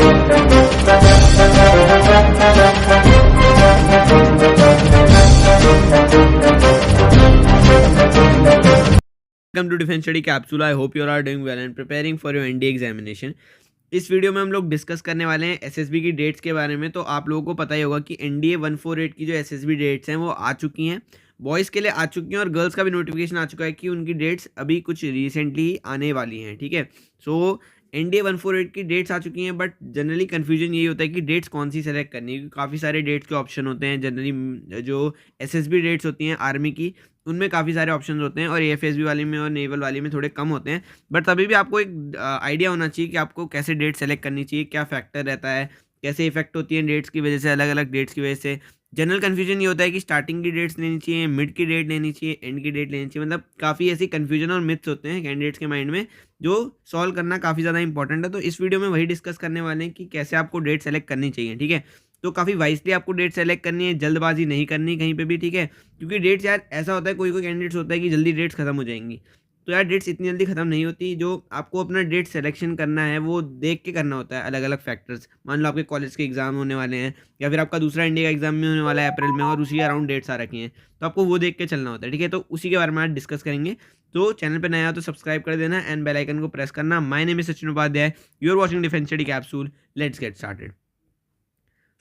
Welcome to defence study capsule. I hope you are doing well and preparing for your NDA examination. इस video में हम लोग discuss करने वाले हैं एसएसबी की डेट्स के बारे में। तो आप लोगों को पता ही होगा कि एनडीए 148 की जो एसएसबी डेट्स हैं वो आ चुकी हैं, बॉयज़ के लिए आ चुकी हैं और गर्ल्स का भी नोटिफिकेशन आ चुका है कि उनकी डेट्स अभी कुछ रिसेंटली ही आने वाली हैं। ठीक है, सो एनडीए 148 की डेट्स आ चुकी हैं, बट जनरली कन्फ्यूजन यही होता है कि डेट्स कौन सी सेलेक्ट करनी है, क्योंकि काफ़ी सारे डेट्स के ऑप्शन होते हैं। जनरली जो एसएसबी डेट्स होती हैं आर्मी की, उनमें काफ़ी सारे ऑप्शन होते हैं और एएफएसबी वाली में और नेवल वाली में थोड़े कम होते हैं। बट तभी भी आपको एक आइडिया होना चाहिए कि आपको कैसे डेट सेलेक्ट करनी चाहिए, क्या फैक्टर रहता है, कैसे इफेक्ट होती है डेट्स की वजह से, अलग अलग डेट्स की वजह से। जनरल कन्फ्यूजन ये होता है कि स्टार्टिंग की डेट्स लेनी चाहिए, मिड की डेट लेनी चाहिए, एंड की डेट लेनी चाहिए। मतलब काफ़ी ऐसी कन्फ्यूजन और मिथ्स होते हैं कैंडिडेट्स के माइंड में, जो सॉल्व करना काफ़ी ज़्यादा इंपॉर्टेंट है। तो इस वीडियो में वही डिस्कस करने वाले हैं कि कैसे आपको डेट सेलेक्ट करनी चाहिए। ठीक है, तो काफ़ी वाइसली आपको डेट सेलेक्ट करनी है, जल्दबाजी नहीं करनी कहीं पे भी। ठीक है, क्योंकि डेट्स यार ऐसा होता है, कोई कोई कैंडिडेट्स होता है कि जल्दी डेट्स खत्म हो जाएंगी, तो यार डेट्स इतनी जल्दी खत्म नहीं होती। जो आपको अपना डेट सिलेक्शन करना है वो देख के करना होता है, अलग अलग फैक्टर्स। मान लो आपके कॉलेज के एग्जाम होने वाले हैं या फिर आपका दूसरा इंडिया का एग्जाम भी होने वाला है अप्रैल में और उसी अराउंड डेट्स आ रखी हैं, तो आपको वो देख के चलना होता है। ठीक है, तो उसी के बारे में आज डिस्कस करेंगे। तो चैनल पर नया हो तो सब्सक्राइब कर देना एंड बेल आइकन को प्रेस करना। My name is Sachin Upadhyay, you are watching defence study capsule. Let's get started.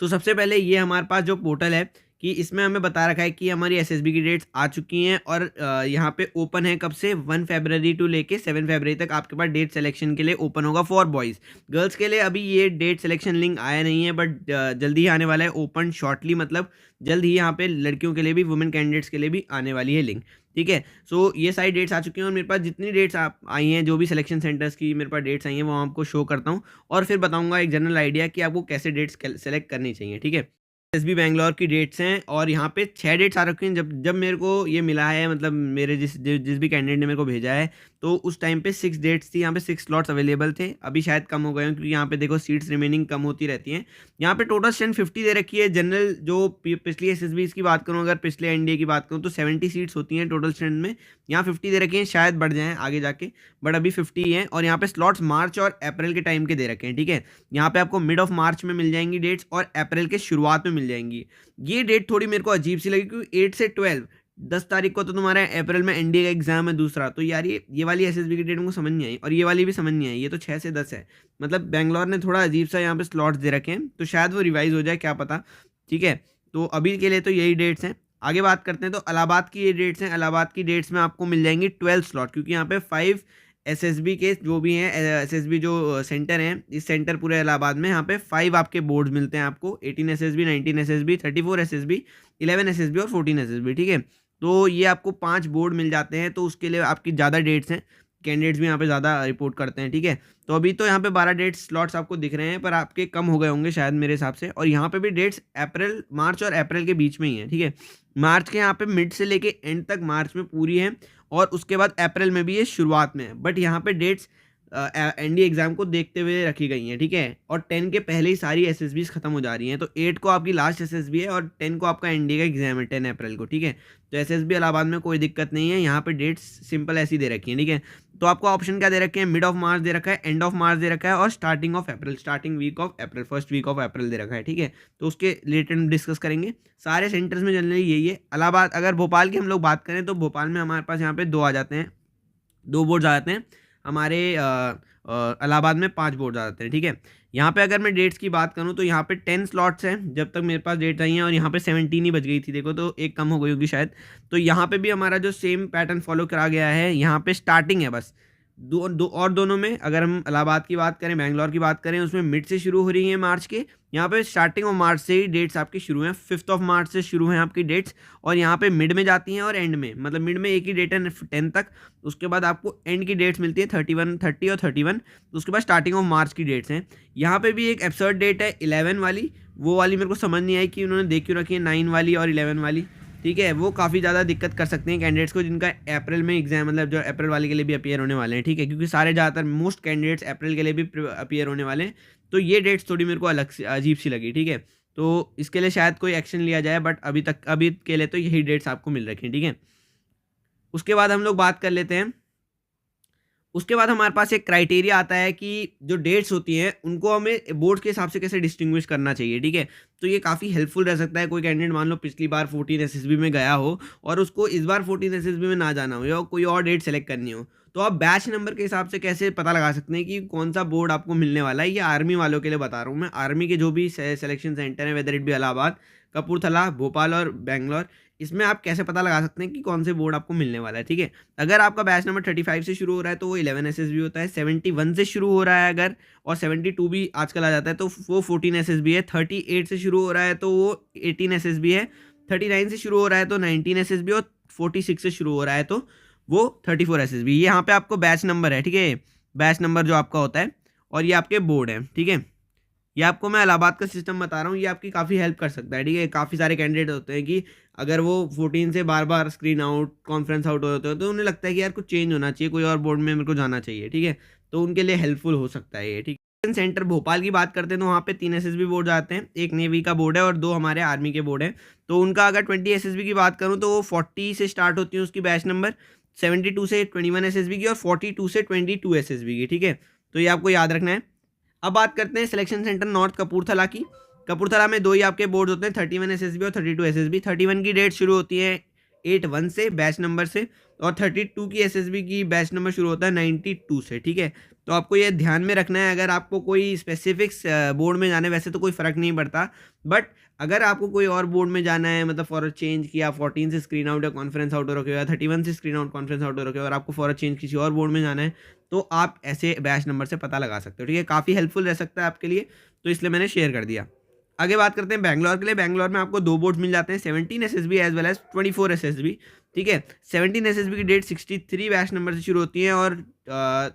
So सबसे पहले ये हमारे पास जो पोर्टल है कि इसमें हमें बता रखा है कि हमारी एसएसबी की डेट्स आ चुकी हैं और यहाँ पे ओपन है कब से, 1 फरवरी टू लेके 7 फरवरी तक आपके पास डेट सिलेक्शन के लिए ओपन होगा फॉर बॉयज़। गर्ल्स के लिए अभी ये डेट सिलेक्शन लिंक आया नहीं है, बट जल्दी ही आने वाला है, ओपन शॉर्टली, मतलब जल्द ही यहाँ पे लड़कियों के लिए भी, वुमेन कैंडिडेट्स के लिए भी आने वाली है लिंक। ठीक है, सो ये सारी डेट्स आ चुकी हैं और मेरे पास जितनी डेट्स आप आई हैं, जो भी सिलेक्शन सेंटर्स की मेरे पास डेट्स आई हैं, वो आपको शो करता हूँ और फिर बताऊँगा एक जनरल आइडिया कि आपको कैसे डेट्स सेलेक्ट करनी चाहिए। ठीक है, एसबी बैंगलोर की डेट्स हैं और यहाँ पे 6 डेट्स आ रखी हैं। जब जब मेरे को ये मिला है, मतलब मेरे जिस भी कैंडिडेट ने मेरे को भेजा है, तो उस टाइम पे 6 डेट्स थी। यहाँ पे 6 स्लॉट्स अवेलेबल थे। अभी शायद कम हो गए हैं क्योंकि यहाँ पे देखो सीट्स रिमेनिंग कम होती रहती हैं। यहाँ पे टोटल स्ट्रेंथ 50 दे रखी है। जनरल जो पिछली एसएसबी की बात करूँ, अगर पिछले एनडीए की बात करूँ, तो 70 सीट्स होती हैं टोटल स्ट्रेंथ में। यहाँ 50 दे रखी हैं, शायद बढ़ जाएँ आगे जाके, बट अभी 50 ही हैं। और यहाँ पे स्लॉट्स मार्च और अप्रैल के टाइम के दे रखे हैं। ठीक है, यहाँ पे आपको मिड ऑफ मार्च में मिल जाएंगी डेट्स और अप्रैल के शुरुआत में मिल जाएंगी। ये डेट थोड़ी मेरे को अजीब सी लगी क्योंकि 8 से 12, 10 तारीख को तो तुम्हारा अप्रैल में एनडीए का एग्जाम है दूसरा। तो यार ये वाली एसएसबी की डेट मुझे समझ नहीं आई और ये वाली भी समझ नहीं आई। ये तो 6 से 10 है, मतलब बेंगलोर ने थोड़ा अजीब सा यहाँ पे स्लॉट्स दे रखे हैं, तो शायद वो रिवाइज हो जाए, क्या पता। ठीक है, तो अभी के लिए तो यही डेट्स हैं। आगे बात करते हैं, तो इलाहाबाद की ये डेट्स हैं। इलाहाबाद की डेट्स में आपको मिल जाएंगी 12 स्लॉट, क्योंकि यहाँ पे 5 एसएसबी के जो भी हैं, एसएसबी जो सेंटर हैं, इस सेंटर पूरे इलाहाबाद में, यहाँ पे 5 आपके बोर्ड्स मिलते हैं आपको, 18 एसएसबी, 19 एसएसबी, 34 एसएसबी, 11 एसएसबी और 14 एसएसबी। ठीक है, तो ये आपको 5 बोर्ड मिल जाते हैं, तो उसके लिए आपकी ज़्यादा डेट्स हैं, कैंडिडेट्स भी यहाँ पे ज़्यादा रिपोर्ट करते हैं। ठीक है, तो अभी तो यहाँ पे 12 डेट्स स्लॉट्स आपको दिख रहे हैं, पर आपके कम हो गए होंगे शायद मेरे हिसाब से। और यहाँ पे भी डेट्स अप्रैल, मार्च और अप्रैल के बीच में ही है। ठीक है, मार्च के यहाँ पे मिड से लेके एंड तक मार्च में पूरी है और उसके बाद अप्रैल में भी ये शुरुआत में है। बट यहाँ पे डेट्स एनडीए एग्जाम को देखते हुए रखी गई हैं। ठीक है, और 10 के पहले ही सारी एसएसबीज खत्म हो जा रही हैं, तो 8 को आपकी लास्ट एसएसबी है और 10 को आपका एनडीए का एग्जाम है 10 अप्रैल को। ठीक है, तो एसएसबी इलाहाबाद में कोई दिक्कत नहीं है, यहाँ पे डेट्स सिंपल ऐसी दे रखी है। ठीक है, तो आपको ऑप्शन क्या दे रखे हैं, मिड ऑफ मार्च दे रखा है, एंड ऑफ मार्च दे रखा है और starting of April, starting week of April, first week of April दे रखा है। ठीक है, तो उसके रिलेटेड डिस्कस करेंगे। सारे सेंटर्स में जनरली यही है। इलाहाबाद, अगर भोपाल की हम लोग बात करें, तो भोपाल में हमारे पास यहाँ पे 2 आ जाते हैं, 2 बोर्ड्स आ जाते हैं। हमारे इलाहाबाद में 5 बोर्ड आ जाते हैं। ठीक है, यहाँ पे अगर मैं डेट्स की बात करूँ, तो यहाँ पे 10 स्लॉट्स हैं जब तक मेरे पास डेट्स आई हैं, और यहाँ पे 17 ही बच गई थी, देखो, तो एक कम हो गई होगी शायद। तो यहाँ पे भी हमारा जो सेम पैटर्न फॉलो करा गया है, यहाँ पे स्टार्टिंग है बस दोनों में। अगर हम इलाहाबाद की बात करें, बेंगलोर की बात करें, उसमें मिड से शुरू हो रही है मार्च के। यहाँ पे स्टार्टिंग ऑफ मार्च से ही डेट्स आपकी शुरू हैं, 5 ऑफ मार्च से शुरू हैं आपकी डेट्स, और यहाँ पे मिड में जाती हैं और एंड में, मतलब मिड में एक ही डेट है 10 तक, उसके बाद आपको एंड की डेट्स मिलती है 31, 30 और 31, तो उसके बाद स्टार्टिंग ऑफ मार्च की डेट्स हैं। यहाँ पे भी एक एब्सर्ड डेट है 11 वाली, वो वाली मेरे को समझ नहीं आई कि उन्होंने देख क्यों रखी है, 9 वाली और 11 वाली। ठीक है, वो काफ़ी ज़्यादा दिक्कत कर सकते हैं कैंडिडेट्स को जिनका अप्रैल में एग्जाम, मतलब जो अप्रैल वाले के लिए भी अपीयर होने वाले हैं। ठीक है, क्योंकि सारे ज़्यादातर मोस्ट कैंडिडेट्स अप्रैल के लिए भी अपीयर होने वाले हैं, तो ये डेट्स थोड़ी मेरे को अलग से अजीब सी लगी। ठीक है, तो इसके लिए शायद कोई एक्शन लिया जाए, बट अभी के लिए तो यही डेट्स आपको मिल रखी हैं। ठीक है, उसके बाद हम लोग बात कर लेते हैं, उसके बाद हमारे पास एक क्राइटेरिया आता है कि जो डेट्स होती हैं उनको हमें बोर्ड के हिसाब से कैसे डिस्टिंग्विश करना चाहिए, ठीक है। तो ये काफ़ी हेल्पफुल रह सकता है। कोई कैंडिडेट मान लो पिछली बार 14 एसएसबी में गया हो और उसको इस बार 14 एसएसबी में ना जाना हो या कोई और डेट सेलेक्ट करनी हो, तो आप बैच नंबर के हिसाब से कैसे पता लगा सकते हैं कि कौन सा बोर्ड आपको मिलने वाला है। ये आर्मी वालों के लिए बता रहा हूँ मैं। आर्मी के जो भी सिलेक्शन सेंटर है, whether it be Allahabad, Kapurthala, Bhopal और बैंगलोर, इसमें आप कैसे पता लगा सकते हैं कि कौन से बोर्ड आपको मिलने वाला है, ठीक है। अगर आपका बैच नंबर 35 से शुरू हो रहा है तो वो 11 एसएसबी होता है। 71 से शुरू हो रहा है अगर, और 72 भी आजकल आ जाता है, तो वो 14 एसएसबी है। 38 से शुरू हो रहा है तो वो 18 एसएसबी है। 39 से शुरू हो रहा है तो 19 एसएसबी, और 46 से शुरू हो रहा है तो वो 34 एसएसबी। ये यहाँ पे आपको बैच नंबर है, ठीक है। बैच नंबर जो आपका होता है, और ये आपके बोर्ड है, ठीक है। ये आपको मैं इलाहाबाद का सिस्टम बता रहा हूँ, ये आपकी काफ़ी हेल्प कर सकता है, ठीक है। काफ़ी सारे कैंडिडेट होते हैं कि अगर वो 14 से बार बार स्क्रीन आउट, कॉन्फ्रेंस आउट होते हैं, तो उन्हें लगता है कि यार कुछ चेंज होना चाहिए, कोई और बोर्ड में मेरे को जाना चाहिए, ठीक है। तो उनके लिए हेल्पफुल हो सकता है ये, ठीक है। सेंटर भोपाल की बात करते हैं तो वहाँ पे 3 एसएसबी बोर्ड आते हैं। एक नेवी का बोर्ड है और 2 हमारे आर्मी के बोर्ड हैं। तो उनका अगर 20 एसएसबी की बात करूँ तो वो 40 से स्टार्ट होती है उसकी बैच नंबर, 72 से 21 एसएसबी की, और 42 से 22 एसएसबी की, ठीक है। तो ये आपको याद रखना है। अब बात करते हैं सिलेक्शन सेंटर नॉर्थ कपूरथला की। कपूरथला में 2 ही आपके बोर्ड होते हैं, 31 एसएसबी और 32 एसएसबी। 31 की डेट शुरू होती है 81 से बैच नंबर से, और 32 की एसएसबी की बैच नंबर शुरू होता है 92 से, ठीक है। तो आपको ये ध्यान में रखना है। अगर आपको कोई स्पेसिफिक्स बोर्ड में जाना है, वैसे तो कोई फ़र्क नहीं पड़ता, बट अगर आपको कोई और बोर्ड में जाना है, मतलब फॉर अ चेंज किया 14 से स्क्रीन आउट या कॉन्फ्रेंस आउट हो रखे हो, या 31 से स्क्रीन आउट कॉन्फ्रेंस आउट हो रखे हो, और आपको फॉर अ चेंज किसी और बोर्ड में जाना है, तो आप ऐसे बैच नंबर से पता लगा सकते हो, ठीक है। काफ़ी हेल्पफुल रह सकता है आपके लिए, तो इसलिए मैंने शेयर कर दिया। आगे बात करते हैं बैंगलोर के लिए। बैंगलोर में आपको 2 बोर्ड्स मिल जाते हैं, 17 SSB as well as 24 SSB, ठीक है। 17 एसएसबी की डेट 63 बैच नंबर से शुरू होती है, और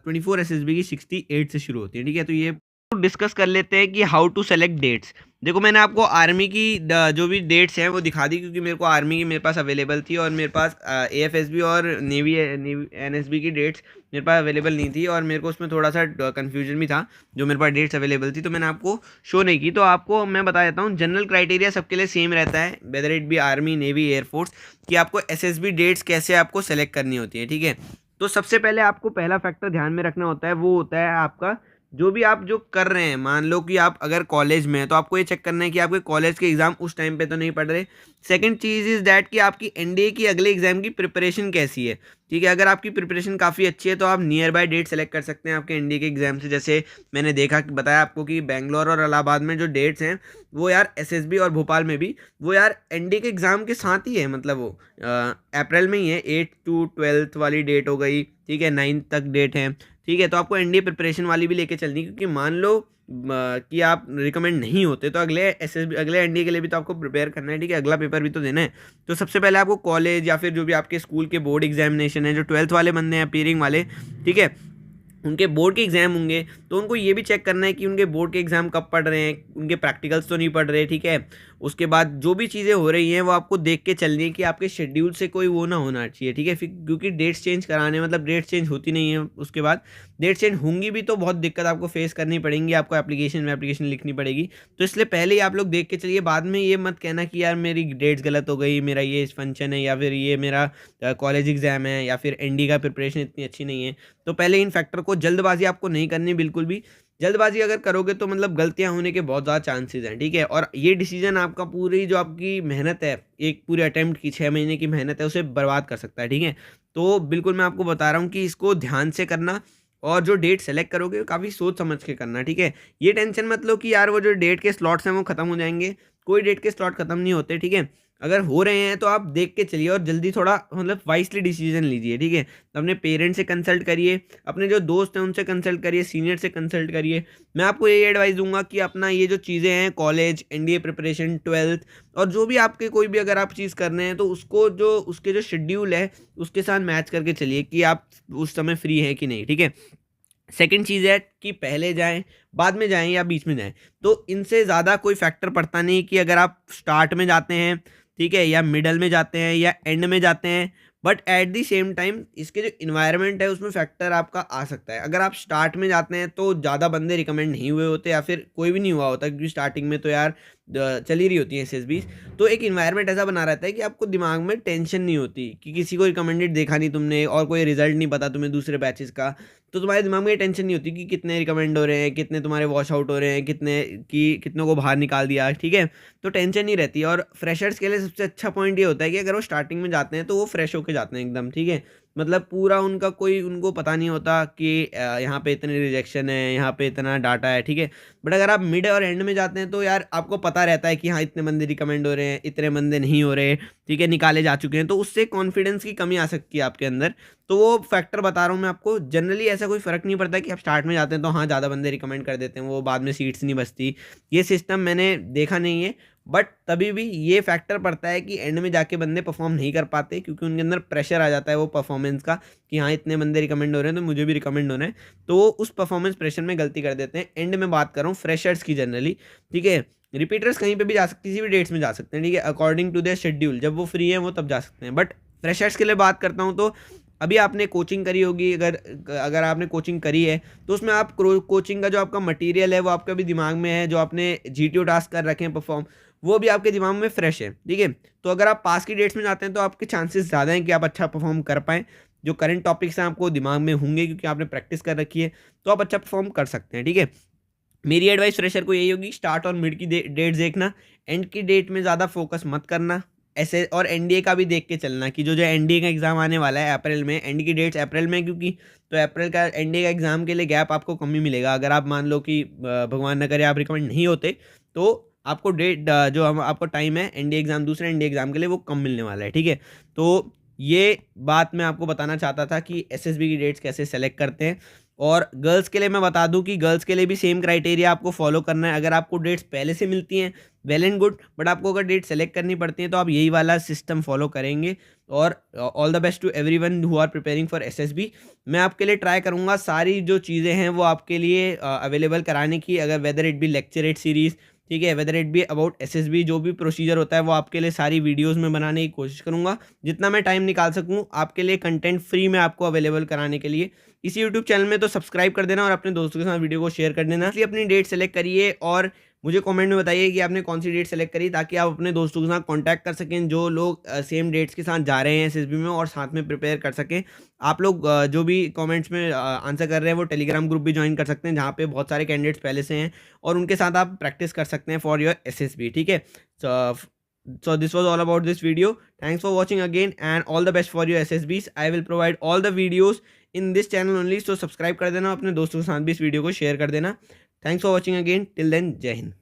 24 एसएसबी की 68 से शुरू होती है, ठीक है। तो ये डिस्कस कर लेते हैं कि हाउ टू सेलेक्ट डेट्स। देखो, मैंने आपको आर्मी की जो भी डेट्स हैं वो दिखा दी, क्योंकि मेरे को आर्मी की मेरे पास अवेलेबल थी, और मेरे पास एएफएसबी और नेवी एनएसबी की डेट्स मेरे पास अवेलेबल नहीं थी, और मेरे को उसमें थोड़ा सा कन्फ्यूजन भी था। जो मेरे पास डेट्स अवेलेबल थी तो मैंने आपको शो नहीं की। तो आपको मैं बता देता हूँ, जनरल क्राइटेरिया सबके लिए सेम रहता है, whether it be army, navy, air force, कि आपको एसएसबी डेट्स कैसे आपको सेलेक्ट करनी होती है, ठीक है। तो सबसे पहले आपको पहला फैक्टर ध्यान में रखना होता है, वो होता है आपका जो भी आप जो कर रहे हैं। मान लो कि आप अगर कॉलेज में हैं तो आपको ये चेक करना है कि आपके कॉलेज के एग्ज़ाम उस टाइम पे तो नहीं पढ़ रहे। सेकंड चीज़ इज़ दैट कि आपकी एनडीए की अगले एग्ज़ाम की प्रिपरेशन कैसी है, ठीक है। अगर आपकी प्रिपरेशन काफ़ी अच्छी है तो आप नियर बाय डेट सेलेक्ट कर सकते हैं आपके एनडीए के एग्ज़ाम से। जैसे मैंने देखा, बताया आपको कि बेंगलोर और इलाहाबाद में जो डेट्स हैं वो यार एसएसबी, और भोपाल में भी वो यार एनडीए के एग्ज़ाम के साथ ही है, मतलब वो अप्रैल में ही है। 8 to 12 वाली डेट हो गई, ठीक है, 9 तक डेट है, ठीक है। तो आपको एनडीए प्रिपरेशन वाली भी लेके चलनी, क्योंकि मान लो कि आप रिकमेंड नहीं होते तो अगले एसएसबी, अगले एनडीए के लिए भी तो आपको प्रिपेयर करना है, ठीक है। अगला पेपर भी तो देना है। तो सबसे पहले आपको कॉलेज या फिर जो भी आपके स्कूल के बोर्ड एग्जामिनेशन है, जो 12th वाले बंदे हैं अपीयरिंग वाले, ठीक है, उनके बोर्ड के एग्ज़ाम होंगे, तो उनको ये भी चेक करना है कि उनके बोर्ड के एग्ज़ाम कब पढ़ रहे हैं, उनके प्रैक्टिकल्स तो नहीं पढ़ रहे, ठीक है। उसके बाद जो भी चीज़ें हो रही हैं वो आपको देख के चलनी है कि आपके शेड्यूल से कोई वो ना होना चाहिए, ठीक है। फिर क्योंकि डेट्स चेंज कराने, मतलब डेट्स चेंज होती नहीं है, उसके बाद डेट चेंज होंगी भी तो बहुत दिक्कत आपको फेस करनी पड़ेंगी, आपको एप्लीकेशन लिखनी पड़ेगी। तो इसलिए पहले ही आप लोग देख के चलिए, बाद में ये मत कहना कि यार मेरी डेट्स गलत हो गई, मेरा ये फंक्शन है, या फिर ये मेरा कॉलेज एग्ज़ाम है, या फिर एनडी का प्रिपरेशन इतनी अच्छी नहीं है। तो पहले इन फैक्टर को, जल्दबाजी आपको नहीं करनी बिल्कुल भी। जल्दबाजी अगर करोगे तो मतलब गलतियां होने के बहुत ज़्यादा चांसेस हैं, ठीक है। और ये डिसीजन आपका पूरी जो आपकी मेहनत है, एक पूरे अटेम्प्ट की 6 महीने की मेहनत है, उसे बर्बाद कर सकता है, ठीक है। तो बिल्कुल मैं आपको बता रहा हूँ कि इसको ध्यान से करना, और जो डेट सेलेक्ट करोगे काफ़ी सोच समझ के करना, ठीक है। ये टेंशन मत लो कि यार वो जो डेट के स्लॉट्स हैं वो ख़त्म हो जाएंगे। कोई डेट के स्लॉट ख़त्म नहीं होते, ठीक है। अगर हो रहे हैं तो आप देख के चलिए, और जल्दी थोड़ा मतलब वाइसली डिसीजन लीजिए, ठीक है। अपने पेरेंट्स से कंसल्ट करिए, अपने जो दोस्त हैं उनसे कंसल्ट करिए, सीनियर से कंसल्ट करिए। मैं आपको यही एडवाइस दूंगा कि अपना ये जो चीज़ें हैं, कॉलेज, एनडीए प्रिपरेशन, 12th, और जो भी आपके कोई भी अगर आप चीज़ कर रहे हैं तो उसको जो उसके जो शेड्यूल है उसके साथ मैच करके चलिए कि आप उस समय फ्री हैं कि नहीं, ठीक है। सेकंड चीज़ है कि पहले जाएँ, बाद में जाएँ या बीच में जाएँ। तो इनसे ज़्यादा कोई फैक्टर पड़ता नहीं कि अगर आप स्टार्ट में जाते हैं, ठीक है, या मिडल में जाते हैं या एंड में जाते हैं। But at the same time इसके जो इन्वायरमेंट है उसमें फैक्टर आपका आ सकता है। अगर आप स्टार्ट में जाते हैं तो ज़्यादा बंदे रिकमेंड नहीं हुए होते, या फिर कोई भी नहीं हुआ होता, क्योंकि स्टार्टिंग में तो यार चल ही रही होती है एसएसबीज। तो एक इन्वायरमेंट ऐसा बना रहता है कि आपको दिमाग में टेंशन नहीं होती कि किसी को रिकमेंडेड देखा नहीं तुमने, और कोई रिजल्ट नहीं पता तुम्हें दूसरे बैचेस का। तो तुम्हारे दिमाग में ये टेंशन नहीं होती कि कितने रिकमेंड हो रहे हैं, कितने तुम्हारे वॉश आउट हो रहे हैं, कितनों को बाहर निकाल दिया, ठीक है? तो टेंशन नहीं रहती। और फ्रेशर्स के लिए सबसे अच्छा पॉइंट ये होता है कि अगर वो स्टार्टिंग में जाते हैं तो वो फ्रेश होके जाते हैं एकदम, ठीक है? मतलब पूरा उनका कोई उनको पता नहीं होता कि यहाँ पे इतने रिजेक्शन है, यहाँ पे इतना डाटा है, ठीक है? बट अगर आप मिड और एंड में जाते हैं तो यार आपको पता रहता है कि हाँ, इतने बंदे रिकमेंड हो रहे हैं, इतने बंदे नहीं हो रहे, ठीक है, निकाले जा चुके हैं, तो उससे कॉन्फिडेंस की कमी आ सकती है आपके अंदर। तो वो फैक्टर बता रहा हूँ मैं आपको। जनरली ऐसा कोई फ़र्क नहीं पड़ता कि आप स्टार्ट में जाते हैं तो हाँ, ज़्यादा बंदे रिकमेंड कर देते हैं, वो बाद में सीट्स नहीं बचती। ये सिस्टम मैंने देखा नहीं है, बट तभी भी ये फैक्टर पड़ता है कि एंड में जाके बंदे परफॉर्म नहीं कर पाते, क्योंकि उनके अंदर प्रेशर आ जाता है वो परफॉर्मेंस का कि हाँ, इतने बंदे रिकमेंड हो रहे हैं तो मुझे भी रिकमेंड होना है। तो वो उस परफॉर्मेंस प्रेशर में गलती कर देते हैं। एंड में बात कर रहा हूँ फ्रेशर्स की जनरली, ठीक है? रिपीटर्स कहीं पे भी जा सकते, किसी भी डेट्स में जा सकते हैं, ठीक है? अकॉर्डिंग टू देयर शेड्यूल, जब वो फ्री है वो तब जा सकते हैं। बट फ्रेशर्स के लिए बात करता हूँ तो अभी आपने कोचिंग करी होगी, अगर अगर आपने कोचिंग करी है तो उसमें आप कोचिंग का जो आपका मटेरियल है वो आपका भी दिमाग में है, जो आपने जीटीओ टास्क कर रखे हैं परफॉर्म, वो भी आपके दिमाग में फ्रेश है, ठीक है? तो अगर आप पास की डेट्स में जाते हैं तो आपके चांसेस ज़्यादा हैं कि आप अच्छा परफॉर्म कर पाएँ। जो करंट टॉपिक्स हैं आपको दिमाग में होंगे क्योंकि आपने प्रैक्टिस कर रखी है, तो आप अच्छा परफॉर्म कर सकते हैं, ठीक है? मेरी एडवाइस फ्रेशर को यही होगी, स्टार्ट और मिड की डेट्स देखना, एंड की डेट में ज़्यादा फोकस मत करना। ऐसे और एनडीए का भी देख के चलना कि जो एनडीए का एग्ज़ाम आने वाला है अप्रैल में, एंड की डेट्स अप्रैल में, क्योंकि तो अप्रैल का एनडीए का एग्ज़ाम के लिए गैप आपको कम ही मिलेगा। अगर आप मान लो कि भगवान न करे आप रिकमेंड नहीं होते, तो आपको जो आपको टाइम है एनडीए एग्ज़ाम, दूसरे एनडीए एग्ज़ाम के लिए वो कम मिलने वाला है, ठीक है? तो ये बात मैं आपको बताना चाहता था कि एसएसबी की डेट्स कैसे सेलेक्ट करते हैं। और गर्ल्स के लिए मैं बता दूं कि गर्ल्स के लिए भी सेम क्राइटेरिया आपको फॉलो करना है। अगर आपको डेट्स पहले से मिलती हैं, वेल एंड गुड, बट आपको अगर डेट सेलेक्ट करनी पड़ती है तो आप यही वाला सिस्टम फॉलो करेंगे। और all the best to everyone who are preparing for SSB. मैं आपके लिए ट्राई करूंगा सारी जो चीज़ें हैं वो आपके लिए अवेलेबल कराने की, अगर whether it be lecturette series, ठीक है, whether it be about SSB, जो भी प्रोसीजर होता है वो आपके लिए सारी वीडियोस में बनाने की कोशिश करूंगा, जितना मैं टाइम निकाल सकूं आपके लिए कंटेंट फ्री में आपको अवेलेबल कराने के लिए। इसी यूट्यूब चैनल में तो सब्सक्राइब कर देना और अपने दोस्तों के साथ वीडियो को शेयर कर देना। इसलिए अपनी डेट सेलेक्ट करिए और मुझे कमेंट में बताइए कि आपने कौन सी डेट सेलेक्ट करी, ताकि आप अपने दोस्तों के साथ कांटेक्ट कर सकें जो लोग सेम डेट्स के साथ जा रहे हैं एसएसबी में, और साथ में प्रिपेयर कर सकें। आप लोग जो भी कमेंट्स में आंसर कर रहे हैं वो टेलीग्राम ग्रुप भी ज्वाइन कर सकते हैं, जहाँ पे बहुत सारे कैंडिडेट्स पहले से हैं और उनके साथ आप प्रैक्टिस कर सकते हैं फॉर योर एसएसबी, ठीक है? So this was all about this video. Thanks for watching again and all the best for your SSBs. I will provide all the videos in this channel only. So subscribe कर देना, अपने दोस्तों के साथ भी इस वीडियो को share कर देना। Thanks for watching again. Till then, जय हिंद।